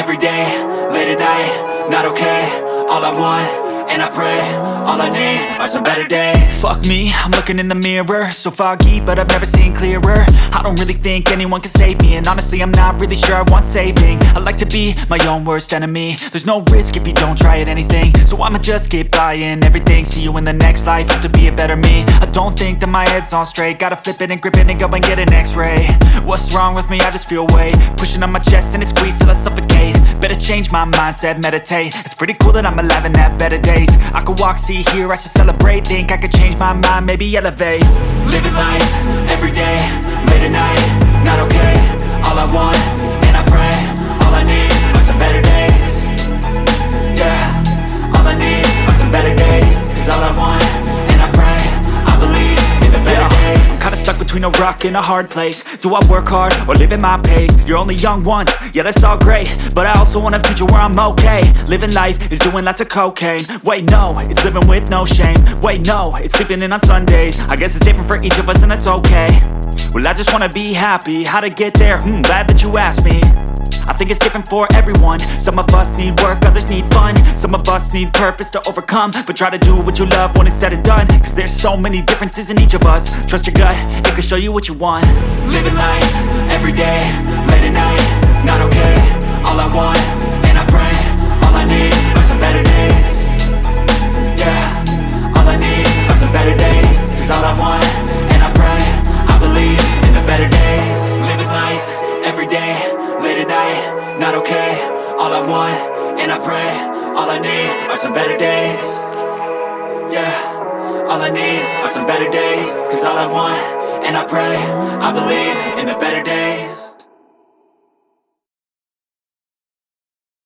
every day, late at night, not okay. All I want, and I pray, all I need are some better days. Fuck me, I'm looking in the mirror, so foggy, but I've never seen clearer. I don't really think anyone can save me, and honestly I'm not really sure I want saving. I like to be my own worst enemy. There's no risk if you don't try at anything, so I'ma just keep buying everything. See you in the next life, have to be a better me. I don't think that my head's on straight, gotta flip it and grip it and go and get an x-ray. What's wrong with me? I just feel weight pushing on my chest and it squeezes till I suffocate. Better change my mindset, meditate. It's pretty cool that I'm alive and have better days. I could walk, see, hear, I should celebrate. Think I could change my mind, maybe elevate. Living life, every day, late at night, not okay. All I want, and I pray, all I need are some better days. Yeah, all I need are some better days. Cause all I want, and I pray, I believe in the better days. I'm kinda stuck between a rock and a hard place. Do I work hard or live at my pace? You're only young once, yeah that's all great, but I also want a future where I'm okay. Living life is doing lots of cocaine. Wait no, it's living with no shame. Wait no, it's sleeping in on Sundays. I guess it's different for each of us and that's okay. Well I just wanna be happy, how to get there? Glad that you asked me. I think it's different for everyone. Some of us need work, others need fun. Some of us need purpose to overcome. But try to do what you love when it's said and done. Cause there's so many differences in each of us. Trust your gut, it can show you what you want. Living life, every day, late at night, not okay. All I want, and I pray, all I need are some better days. Yeah, all I need are some better days. Cause all I want, and I pray, I believe in the better days. Living life, every day, late at night, not okay. All I want, and I pray, all I need are some better days. Yeah, all I need are some better days. Cause all I want, and I pray, I believe in the better days.